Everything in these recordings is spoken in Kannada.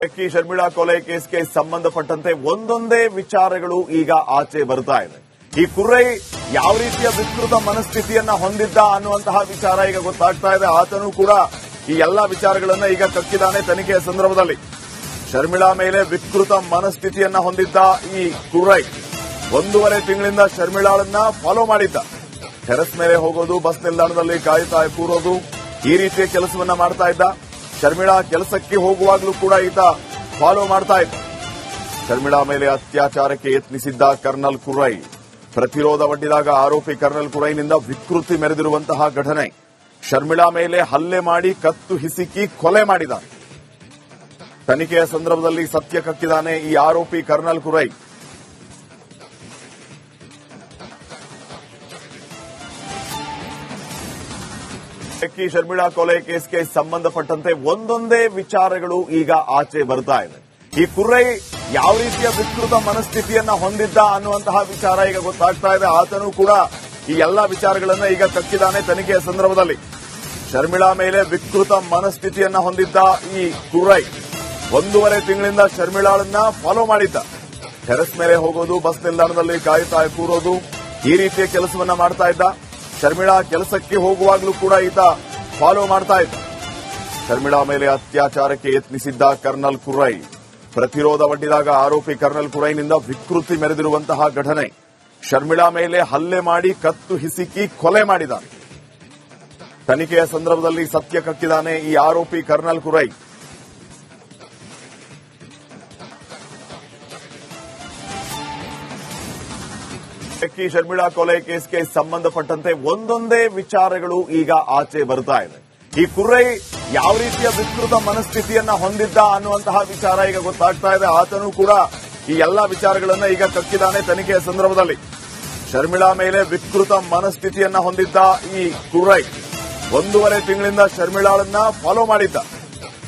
ಬೆಕ್ಕಿ ಶರ್ಮಿಳಾ ಕೊಲೆ ಕೇಸ್ಗೆ ಸಂಬಂಧಪಟ್ಟಂತೆ ಒಂದೊಂದೇ ವಿಚಾರಗಳು ಈಗ ಆಚೆ ಬರ್ತಾ ಇದೆ. ಈ ಕುರ್ರೈ ಯಾವ ರೀತಿಯ ವಿಕೃತ ಮನಸ್ಥಿತಿಯನ್ನ ಹೊಂದಿದ್ದ ಅನ್ನುವಂತಹ ವಿಚಾರ ಈಗ ಗೊತ್ತಾಗ್ತಾ ಇದೆ. ಆತನು ಕೂಡ ಈ ಎಲ್ಲಾ ವಿಚಾರಗಳನ್ನ ಈಗ ಕಕ್ಕಿದಾನೆ ತನಿಖೆಯ ಸಂದರ್ಭದಲ್ಲಿ. ಶರ್ಮಿಳಾ ಮೇಲೆ ವಿಕೃತ ಮನಸ್ಥಿತಿಯನ್ನ ಹೊಂದಿದ್ದ ಈ ಕುರ್ರೈ 1.5 ತಿಂಗಳಿಂದ ಶರ್ಮಿಳಾಳನ್ನ ಫಾಲೋ ಮಾಡಿದ್ದ. ಟೆರೆಸ್ ಮೇಲೆ ಹೋಗೋದು, ಬಸ್ ನಿಲ್ದಾಣದಲ್ಲಿ ಕಾಯ್ತಾ ಕೂರೋದು, ಈ ರೀತಿಯ ಕೆಲಸವನ್ನ ಮಾಡ್ತಾ ಇದ್ದ. ಶರ್ಮಿಳಾ ಕೆಲಸಕ್ಕೆ ಹೋಗುವಾಗಲೂ ಕೂಡ ಈತ ಫಾಲೋ ಮಾಡ್ತಾ ಇದ್ದ. ಶರ್ಮಿಳಾ ಮೇಲೆ ಅತ್ಯಾಚಾರಕ್ಕೆ ಯತ್ನಿಸಿದ್ದ ಕರ್ನಲ್ ಕುರ್ರೈ. ಪ್ರತಿರೋಧ ಒಡ್ಡಿದಾಗ ಆರೋಪಿ ಕರ್ನಲ್ ಕುರ್ರೈನಿಂದ ವಿಕೃತಿ ಮೆರೆದಿರುವಂತಹ ಘಟನೆ. ಶರ್ಮಿಳಾ ಮೇಲೆ ಹಲ್ಲೆ ಮಾಡಿ ಕತ್ತು ಹಿಸುಕಿ ಕೊಲೆ ಮಾಡಿದ. ತನಿಖೆಯ ಸಂದರ್ಭದಲ್ಲಿ ಸತ್ಯ ಕಕ್ಕಿದಾನೆ ಈ ಆರೋಪಿ ಕರ್ನಲ್ ಕುರ್ರೈ. ಬೆಕ್ಕಿ ಶರ್ಮಿಳಾ ಕೊಲೆ ಕೇಸ್ಗೆ ಸಂಬಂಧಪಟ್ಟಂತೆ ಒಂದೊಂದೇ ವಿಚಾರಗಳು ಈಗ ಆಚೆ ಬರ್ತಾ ಇದೆ. ಈ ಕುರ್ರೈ ಯಾವ ರೀತಿಯ ವಿಕೃತ ಮನಸ್ಥಿತಿಯನ್ನ ಹೊಂದಿದ್ದ ಅನ್ನುವಂತಹ ವಿಚಾರ ಈಗ ಗೊತ್ತಾಗ್ತಾ ಇದೆ. ಆತನು ಕೂಡ ಈ ಎಲ್ಲಾ ವಿಚಾರಗಳನ್ನ ಈಗ ಕಕ್ಕಿದಾನೆ ತನಿಖೆಯ ಸಂದರ್ಭದಲ್ಲಿ. ಶರ್ಮಿಳಾ ಮೇಲೆ ವಿಕೃತ ಮನಸ್ಥಿತಿಯನ್ನ ಹೊಂದಿದ್ದ ಈ ಕುರ್ರೈ 1.5 ತಿಂಗಳಿಂದ ಶರ್ಮಿಳಾಳನ್ನ ಫಾಲೋ ಮಾಡಿದ್ದ. ಟೆರೆಸ್ ಮೇಲೆ ಹೋಗೋದು, ಬಸ್ ನಿಲ್ದಾಣದಲ್ಲಿ ಕಾಯ್ತಾ ಕೂರೋದು, ಈ ರೀತಿಯ ಕೆಲಸವನ್ನ ಮಾಡ್ತಾ ಇದ್ದ. ಶರ್ಮಿಳಾ ಕೆಲಸಕ್ಕೆ ಹೋಗುವಾಗಲೂ ಕೂಡ ಈತ ಫಾಲೋ ಮಾಡ್ತಾ ಇದ್ದ. ಶರ್ಮಿಳಾ ಮೇಲೆ ಅತ್ಯಾಚಾರಕ್ಕೆ ಯತ್ನಿಸಿದ್ದ ಕರ್ನಲ್ ಕುರ್ರೈ. ಪ್ರತಿರೋಧ ಒಡ್ಡಿದಾಗ ಆರೋಪಿ ಕರ್ನಲ್ ಕುರ್ರೈನಿಂದ ವಿಕೃತಿ ಮೆರೆದಿರುವಂತಹ ಘಟನೆ. ಶರ್ಮಿಳಾ ಮೇಲೆ ಹಲ್ಲೆ ಮಾಡಿ ಕತ್ತು ಹಿಸುಕಿ ಕೊಲೆ ಮಾಡಿದ. ತನಿಖೆಯ ಸಂದರ್ಭದಲ್ಲಿ ಸತ್ಯ ಕಕ್ಕಿದಾನೆ ಈ ಆರೋಪಿ ಕರ್ನಲ್ ಕುರ್ರೈ. ಬೆಕ್ಕಿ ಶರ್ಮಿಳಾ ಕೊಲೆ ಕೇಸ್ಗೆ ಸಂಬಂಧಪಟ್ಟಂತೆ ಒಂದೊಂದೇ ವಿಚಾರಗಳು ಈಗ ಆಚೆ ಬರ್ತಾ ಇದೆ. ಈ ಕುರ್ರೈ ಯಾವ ರೀತಿಯ ವಿಕೃತ ಮನಸ್ಥಿತಿಯನ್ನ ಹೊಂದಿದ್ದ ಅನ್ನುವಂತಹ ವಿಚಾರ ಈಗ ಗೊತ್ತಾಗ್ತಾ ಇದೆ. ಆತನು ಕೂಡ ಈ ಎಲ್ಲಾ ವಿಚಾರಗಳನ್ನ ಈಗ ಕಕ್ಕಿದಾನೆ ತನಿಖೆಯ ಸಂದರ್ಭದಲ್ಲಿ. ಶರ್ಮಿಳಾ ಮೇಲೆ ವಿಕೃತ ಮನಸ್ಥಿತಿಯನ್ನ ಹೊಂದಿದ್ದ ಈ ಕುರ್ರೈ 1.5 ತಿಂಗಳಿಂದ ಶರ್ಮಿಳಾಳನ್ನ ಫಾಲೋ ಮಾಡಿದ್ದ.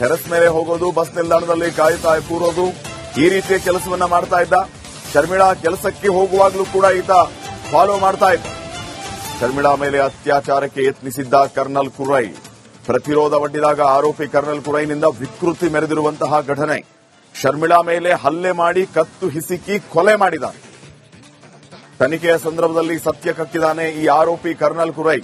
ಟೆರೆಸ್ ಮೇಲೆ ಹೋಗೋದು, ಬಸ್ ನಿಲ್ದಾಣದಲ್ಲಿ ಕಾಯ್ತಾ ಕೂರೋದು, ಈ ರೀತಿಯ ಕೆಲಸವನ್ನ ಮಾಡ್ತಾ ಇದ್ದ. ಶರ್ಮಿಳಾ ಕೆಲಸಕ್ಕೆ ಹೋಗುವಾಗಲೂ ಕೂಡ ಈತ ಫಾಲೋ ಮಾಡ್ತಾ ಇದ್ದ. ಶರ್ಮಿಳಾ ಮೇಲೆ ಅತ್ಯಾಚಾರಕ್ಕೆ ಯತ್ನಿಸಿದ್ದ ಕರ್ನಲ್ ಕುರ್ರೈ. ಪ್ರತಿರೋಧ ಒಡ್ಡಿದಾಗ ಆರೋಪಿ ಕರ್ನಲ್ ಕುರ್ರೈನಿಂದ ವಿಕೃತಿ ಮೆರೆದಿರುವಂತಹ ಘಟನೆ. ಶರ್ಮಿಳಾ ಮೇಲೆ ಹಲ್ಲೆ ಮಾಡಿ ಕತ್ತು ಹಿಸುಕಿ ಕೊಲೆ ಮಾಡಿದ. ತನಿಖೆಯ ಸಂದರ್ಭದಲ್ಲಿ ಸತ್ಯ ಕಕ್ಕಿದಾನೆ ಈ ಆರೋಪಿ ಕರ್ನಲ್ ಕುರ್ರೈ.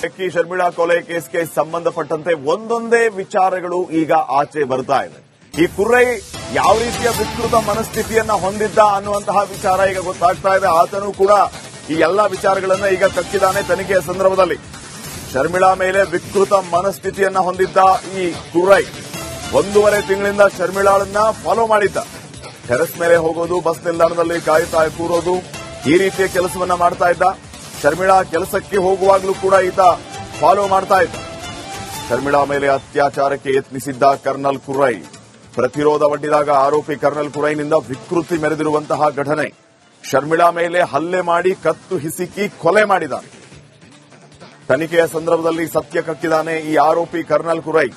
ಬೆಕ್ಕಿ ಶರ್ಮಿಳಾ ಕೊಲೆ ಕೇಸ್ಗೆ ಸಂಬಂಧಪಟ್ಟಂತೆ ಒಂದೊಂದೇ ವಿಚಾರಗಳು ಈಗ ಆಚೆ ಬರ್ತಾ ಇದೆ. ಈ ಕುರ್ರೈ ಯಾವ ರೀತಿಯ ವಿಕೃತ ಮನಸ್ಥಿತಿಯನ್ನ ಹೊಂದಿದ್ದ ಅನ್ನುವಂತಹ ವಿಚಾರ ಈಗ ಗೊತ್ತಾಗ್ತಾ ಇದೆ. ಆತನು ಕೂಡ ಈ ಎಲ್ಲಾ ವಿಚಾರಗಳನ್ನ ಈಗ ಕಕ್ಕಿದಾನೆ ತನಿಖೆಯ ಸಂದರ್ಭದಲ್ಲಿ. ಶರ್ಮಿಳಾ ಮೇಲೆ ವಿಕೃತ ಮನಸ್ಥಿತಿಯನ್ನ ಹೊಂದಿದ್ದ ಈ ಕುರ್ರೈ 1.5 ತಿಂಗಳಿಂದ ಶರ್ಮಿಳಾಳನ್ನ ಫಾಲೋ ಮಾಡಿದ್ದ. ಟೆರೆಸ್ ಮೇಲೆ ಹೋಗೋದು, ಬಸ್ ನಿಲ್ದಾಣದಲ್ಲಿ ಕಾಯ್ತಾ ಕೂರೋದು, ಈ ರೀತಿಯ ಕೆಲಸವನ್ನ ಮಾಡ್ತಾ ಇದ್ದ. ಶರ್ಮಿಳಾ ಕೆಲಸಕ್ಕೆ ಹೋಗುವಾಗಲೂ ಕೂಡ ಈತ ಫಾಲೋ ಮಾಡ್ತಾ ಇದ್ದ. ಶರ್ಮಿಳಾ ಮೇಲೆ ಅತ್ಯಾಚಾರಕ್ಕೆ ಯತ್ನಿಸಿದ್ದ ಕರ್ನಲ್ ಕುರ್ರೈ. ಪ್ರತಿರೋಧ ಒಡ್ಡಿದಾಗ ಆರೋಪಿ ಕರ್ನಲ್ ಕುರ್ರೈನಿಂದ ವಿಕೃತಿ ಮೆರೆದಿರುವಂತಹ ಘಟನೆ. ಶರ್ಮಿಳಾ ಮೇಲೆ ಹಲ್ಲೆ ಮಾಡಿ ಕತ್ತು ಹಿಸುಕಿ ಕೊಲೆ ಮಾಡಿದ. ತನಿಖೆಯ ಸಂದರ್ಭದಲ್ಲಿ ಸತ್ಯ ಕಕ್ಕಿದಾನೆ ಈ ಆರೋಪಿ ಕರ್ನಲ್ ಕುರ್ರೈ.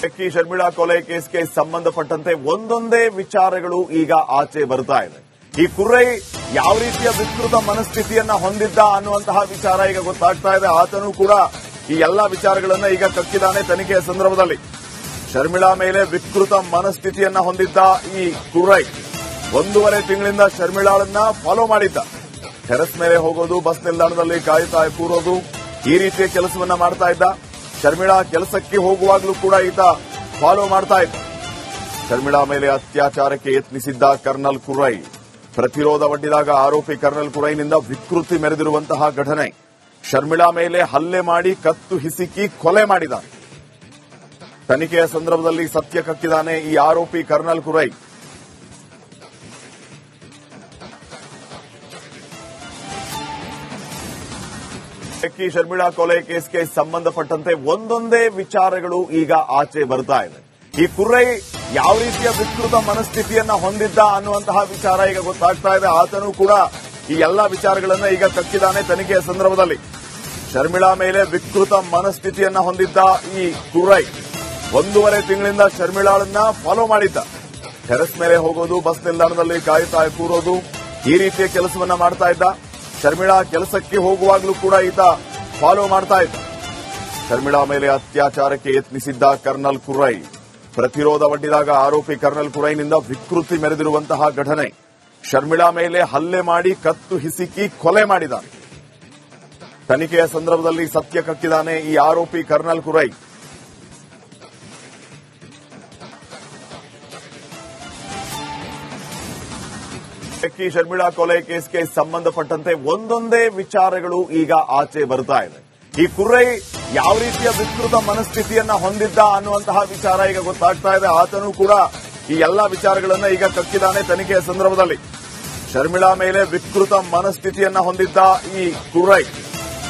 ಬೆಕ್ಕಿ ಶರ್ಮಿಳಾ ಕೊಲೆ ಕೇಸ್ಗೆ ಸಂಬಂಧಪಟ್ಟಂತೆ ಒಂದೊಂದೇ ವಿಚಾರಗಳು ಈಗ ಆಚೆ ಬರ್ತಾ ಇದೆ. ಈ ಕುರ್ರೈ ಯಾವ ರೀತಿಯ ವಿಕೃತ ಮನಸ್ಥಿತಿಯನ್ನ ಹೊಂದಿದ್ದ ಅನ್ನುವಂತಹ ವಿಚಾರ ಈಗ ಗೊತ್ತಾಗ್ತಾ ಇದೆ. ಆತನು ಕೂಡ ಈ ಎಲ್ಲಾ ವಿಚಾರಗಳನ್ನ ಈಗ ಕಕ್ಕಿದಾನೆ ತನಿಖೆಯ ಸಂದರ್ಭದಲ್ಲಿ. ಶರ್ಮಿಳಾ ಮೇಲೆ ವಿಕೃತ ಮನಸ್ಥಿತಿಯನ್ನ ಹೊಂದಿದ್ದ ಈ ಕುರ್ರೈ 1.5 ತಿಂಗಳಿಂದ ಶರ್ಮಿಳಾಳನ್ನ ಫಾಲೋ ಮಾಡಿದ್ದ. ಟೆರೆಸ್ ಮೇಲೆ ಹೋಗೋದು, ಬಸ್ ನಿಲ್ದಾಣದಲ್ಲಿ ಕಾಯ್ತಾ ಕೂರೋದು, ಈ ರೀತಿಯ ಕೆಲಸವನ್ನ ಮಾಡ್ತಾ ಇದ್ದ. ಶರ್ಮಿಳಾ ಕೆಲಸಕ್ಕೆ ಹೋಗುವಾಗಲೂ ಕೂಡ ಈತ ಫಾಲೋ ಮಾಡ್ತಾ ಇದ್ದ. ಶರ್ಮಿಳಾ ಮೇಲೆ ಅತ್ಯಾಚಾರಕ್ಕೆ ಯತ್ನಿಸಿದ್ದ ಕರ್ನಲ್ ಕುರ್ರೈ. ಪ್ರತಿರೋಧ ಒಡ್ಡಿದಾಗ ಆರೋಪಿ ಕರ್ನಲ್ ಕುರ್ರೈನಿಂದ ವಿಕೃತಿ ಮೆರೆದಿರುವಂತಹ ಘಟನೆ. ಶರ್ಮಿಳಾ ಮೇಲೆ ಹಲ್ಲೆ ಮಾಡಿ ಕತ್ತು ಹಿಸುಕಿ ಕೊಲೆ ಮಾಡಿದ. ತನಿಖೆಯ ಸಂದರ್ಭದಲ್ಲಿ ಸತ್ಯ ಕಕ್ಕಿದಾನೆ ಈ ಆರೋಪಿ ಕರ್ನಲ್ ಕುರ್ರೈ. ಬೆಕ್ಕಿ ಶರ್ಮಿಳಾ ಕೊಲೆ ಕೇಸ್ಗೆ ಸಂಬಂಧಪಟ್ಟಂತೆ ಒಂದೊಂದೇ ವಿಚಾರಗಳು ಈಗ ಆಚೆ ಬರ್ತಾ ಇದೆ. ಈ ಕುರ್ರೈ ಯಾವ ರೀತಿಯ ವಿಕೃತ ಮನಸ್ಥಿತಿಯನ್ನ ಹೊಂದಿದ್ದ ಅನ್ನುವಂತಹ ವಿಚಾರ ಈಗ ಗೊತ್ತಾಗ್ತಾ ಇದೆ. ಆತನು ಕೂಡ ಈ ಎಲ್ಲಾ ವಿಚಾರಗಳನ್ನ ಈಗ ಕಕ್ಕಿದಾನೆ ತನಿಖೆಯ ಸಂದರ್ಭದಲ್ಲಿ. ಶರ್ಮಿಳಾ ಮೇಲೆ ವಿಕೃತ ಮನಸ್ಥಿತಿಯನ್ನ ಹೊಂದಿದ್ದ ಈ ಕುರ್ರೈ 1.5 ತಿಂಗಳಿಂದ ಶರ್ಮಿಳಾಳನ್ನ ಫಾಲೋ ಮಾಡಿದ್ದ. ಟೆರೆಸ್ ಮೇಲೆ ಹೋಗೋದು, ಬಸ್ ನಿಲ್ದಾಣದಲ್ಲಿ ಕಾಯುತ್ತಾ ಕೂರೋದು, ಈ ರೀತಿಯ ಕೆಲಸವನ್ನ ಮಾಡ್ತಾ ಇದ್ದ. ಶರ್ಮಿಳಾ ಕೆಲಸಕ್ಕೆ ಹೋಗುವಾಗಲೂ ಕೂಡ ಈತ ಫಾಲೋ ಮಾಡ್ತಾ ಇದ್ದ. ಶರ್ಮಿಳಾ ಮೇಲೆ ಅತ್ಯಾಚಾರಕ್ಕೆ ಯತ್ನಿಸಿದ್ದ ಕರ್ನಲ್ ಕುರೈ. ಪ್ರತಿರೋಧ ಒಡ್ಡಿದಾಗ ಆರೋಪಿ ಕರ್ನಲ್ ಕುರೈನಿಂದ ವಿಕೃತಿ ಮೆರೆದಿರುವಂತಹ ಘಟನೆ. ಶರ್ಮಿಳಾ ಮೇಲೆ ಹಲ್ಲೆ ಮಾಡಿ ಕತ್ತು ಹಿಸುಕಿ ಕೊಲೆ ಮಾಡಿದ್ದಾನೆ. ತನಿಖೆಯ ಸಂದರ್ಭದಲ್ಲಿ ಸತ್ಯ ಕಕ್ಕಿದ್ದಾನೆ ಈ ಆರೋಪಿ ಕರ್ನಲ್ ಕುರೈ. ಶರ್ಮಿಳಾ ಕೊಲೆ ಕೇಸ್ಗೆ ಸಂಬಂಧಪಟ್ಟಂತೆ ಒಂದೊಂದೇ ವಿಚಾರಗಳು ಈಗ ಆಚೆ ಬರ್ತಾ ಇದೆ. ಈ ಕುರೈ ಯಾವ ರೀತಿಯ ವಿಕೃತ ಮನಸ್ಥಿತಿಯನ್ನ ಹೊಂದಿದ್ದ ಅನ್ನುವಂತಹ ವಿಚಾರ ಈಗ ಗೊತ್ತಾಗ್ತಾ ಇದೆ. ಆತನು ಕೂಡ ಈ ಎಲ್ಲಾ ವಿಚಾರಗಳನ್ನ ಈಗ ಕಕ್ಕಿದ್ದಾನೆ ತನಿಖೆಯ ಸಂದರ್ಭದಲ್ಲಿ. ಶರ್ಮಿಳಾ ಮೇಲೆ ವಿಕೃತ ಮನಸ್ಥಿತಿಯನ್ನ ಹೊಂದಿದ್ದ ಈ ಕುರೈ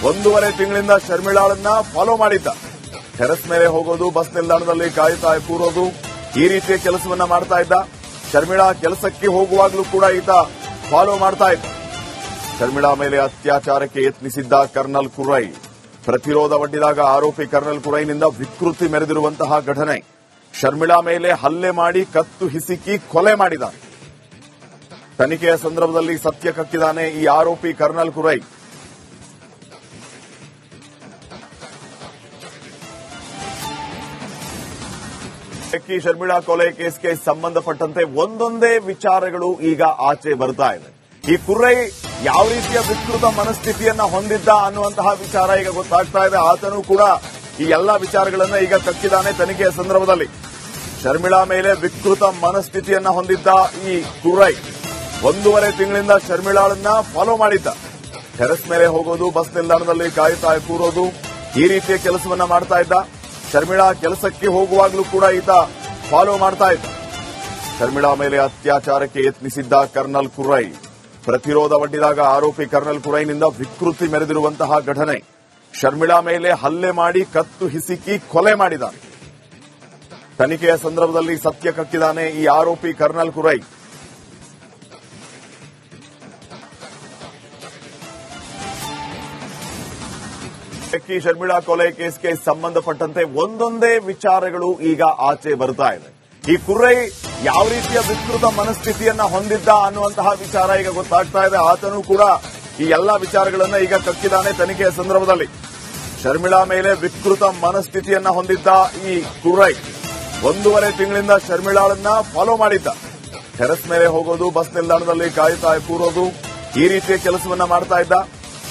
1.5 ತಿಂಗಳಿಂದ ಶರ್ಮಿಳಾಳನ್ನ ಫಾಲೋ ಮಾಡಿದ್ದ. ಟೆರೆಸ್ ಮೇಲೆ ಹೋಗೋದು, ಬಸ್ ನಿಲ್ದಾಣದಲ್ಲಿ ಕಾಯುತ್ತಾ ಕೂರೋದು, ಈ ರೀತಿಯ ಕೆಲಸವನ್ನ ಮಾಡ್ತಾ ಇದ್ದ. ಶರ್ಮಿಳಾ ಕೆಲಸಕ್ಕೆ ಹೋಗುವಾಗಲೂ ಕೂಡ ಈತ ಫಾಲೋ ಮಾಡ್ತಾ ಇದ್ದ. ಶರ್ಮಿಳಾ ಮೇಲೆ ಅತ್ಯಾಚಾರಕ್ಕೆ ಯತ್ನಿಸಿದ್ದ ಕರ್ನಲ್ ಕುರೈ. ಪ್ರತಿರೋಧ ಒಡ್ಡಿದಾಗ ಆರೋಪಿ ಕರ್ನಲ್ ಕುರೈನಿಂದ ವಿಕೃತಿ ಮೆರೆದಿರುವಂತಹ ಘಟನೆ. ಶರ್ಮಿಳಾ ಮೇಲೆ ಹಲ್ಲೆ ಮಾಡಿ ಕತ್ತು ಹಿಸುಕಿ ಕೊಲೆ ಮಾಡಿದ್ದಾನೆ. ತನಿಖೆಯ ಸಂದರ್ಭದಲ್ಲಿ ಸತ್ಯ ಕಕ್ಕಿದ್ದಾನೆ ಈ ಆರೋಪಿ ಕರ್ನಲ್ ಕುರೈ. ಶರ್ಮಿಳಾ ಕೊಲೆ ಕೇಸ್ಗೆ ಸಂಬಂಧಪಟ್ಟಂತೆ ಒಂದೊಂದೇ ವಿಚಾರಗಳು ಈಗ ಆಚೆ ಬರ್ತಾ ಇದೆ. ಈ ಕುರೈ ಯಾವ ರೀತಿಯ ವಿಕೃತ ಮನಸ್ಥಿತಿಯನ್ನ ಹೊಂದಿದ್ದ ಅನ್ನುವಂತಹ ವಿಚಾರ ಈಗ ಗೊತ್ತಾಗ್ತಾ ಇದೆ. ಆತನು ಕೂಡ ಈ ಎಲ್ಲಾ ವಿಚಾರಗಳನ್ನ ಈಗ ಕಕ್ಕಿದ್ದಾನೆ ತನಿಖೆಯ ಸಂದರ್ಭದಲ್ಲಿ. ಶರ್ಮಿಳಾ ಮೇಲೆ ವಿಕೃತ ಮನಸ್ಥಿತಿಯನ್ನ ಹೊಂದಿದ್ದ ಈ ಕುರೈ 1.5 ತಿಂಗಳಿಂದ ಶರ್ಮಿಳಾಳನ್ನ ಫಾಲೋ ಮಾಡಿದ್ದ. ಟೆರೆಸ್ ಮೇಲೆ ಹೋಗೋದು, ಬಸ್ ನಿಲ್ದಾಣದಲ್ಲಿ ಕಾಯುತ್ತಾ ಕೂರೋದು, ಈ ರೀತಿಯ ಕೆಲಸವನ್ನ ಮಾಡ್ತಾ ಇದ್ದ. ಶರ್ಮಿಳಾ ಕೆಲಸಕ್ಕೆ ಹೋಗುವಾಗಲೂ ಕೂಡ ಈತ ಫಾಲೋ ಮಾಡ್ತಾ ಇದ್ದ. ಶರ್ಮಿಳಾ ಮೇಲೆ ಅತ್ಯಾಚಾರಕ್ಕೆ ಯತ್ನಿಸಿದ್ದ ಕರ್ನಲ್ ಕುರೈ. ಪ್ರತಿರೋಧ ಒಡ್ಡಿದಾಗ ಆರೋಪಿ ಕರ್ನಲ್ ಕುರೈನಿಂದ ವಿಕೃತಿ ಮೆರೆದಿರುವಂತಹ ಘಟನೆ. ಶರ್ಮಿಳಾ ಮೇಲೆ ಹಲ್ಲೆ ಮಾಡಿ ಕತ್ತು ಹಿಸುಕಿ ಕೊಲೆ ಮಾಡಿದ್ದಾನೆ. ತನಿಖೆಯ ಸಂದರ್ಭದಲ್ಲಿ ಸತ್ಯ ಕಕ್ಕಿದ್ದಾನೆ ಈ ಆರೋಪಿ ಕರ್ನಲ್ ಕುರೈ. ಶರ್ಮಿಳಾ ಕೊಲೆ ಕೇಸ್ಗೆ ಸಂಬಂಧಪಟ್ಟಂತೆ ಒಂದೊಂದೇ ವಿಚಾರಗಳು ಈಗ ಆಚೆ ಬರ್ತಾ ಇದೆ. ಈ ಕುರೈ ಯಾವ ರೀತಿಯ ವಿಕೃತ ಮನಸ್ಥಿತಿಯನ್ನ ಹೊಂದಿದ್ದ ಅನ್ನುವಂತಹ ವಿಚಾರ ಈಗ ಗೊತ್ತಾಗ್ತಾ ಇದೆ. ಆತನು ಕೂಡ ಈ ಎಲ್ಲಾ ವಿಚಾರಗಳನ್ನ ಈಗ ಕಕ್ಕಿದ್ದಾನೆ ತನಿಖೆಯ ಸಂದರ್ಭದಲ್ಲಿ. ಶರ್ಮಿಳಾ ಮೇಲೆ ವಿಕೃತ ಮನಸ್ಥಿತಿಯನ್ನ ಹೊಂದಿದ್ದ ಈ ಕುರೈ 1.5 ತಿಂಗಳಿಂದ ಶರ್ಮಿಳಾಳನ್ನ ಫಾಲೋ ಮಾಡಿದ್ದ. ಟೆರೆಸ್ ಮೇಲೆ ಹೋಗೋದು, ಬಸ್ ನಿಲ್ದಾಣದಲ್ಲಿ ಕಾಯುತ್ತಾ ಕೂರೋದು, ಈ ರೀತಿಯ ಕೆಲಸವನ್ನ ಮಾಡ್ತಾ ಇದ್ದ.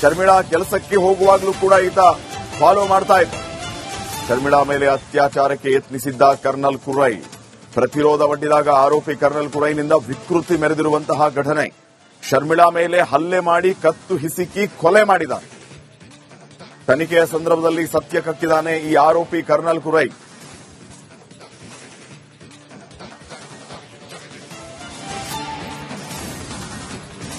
ಶರ್ಮಿಳಾ ಕೆಲಸಕ್ಕೆ ಹೋಗುವಾಗಲೂ ಕೂಡ ಈತ ಫಾಲೋ ಮಾಡ್ತಾ ಇದ್ದ. ಶರ್ಮಿಳಾ ಮೇಲೆ ಅತ್ಯಾಚಾರಕ್ಕೆ ಯತ್ನಿಸಿದ್ದ ಕರ್ನಲ್ ಕುರೈ. ಪ್ರತಿರೋಧ ಒಡ್ಡಿದಾಗ ಆರೋಪಿ ಕರ್ನಲ್ ಕುರೈನಿಂದ ವಿಕೃತಿ ಮೆರೆದಿರುವಂತಹ ಘಟನೆ. ಶರ್ಮಿಳಾ ಮೇಲೆ ಹಲ್ಲೆ ಮಾಡಿ ಕತ್ತು ಹಿಸುಕಿ ಕೊಲೆ ಮಾಡಿದ್ದಾನೆ. ತನಿಖೆಯ ಸಂದರ್ಭದಲ್ಲಿ ಸತ್ಯ ಕಕ್ಕಿದ್ದಾನೆ ಈ ಆರೋಪಿ ಕರ್ನಲ್ ಕುರೈ.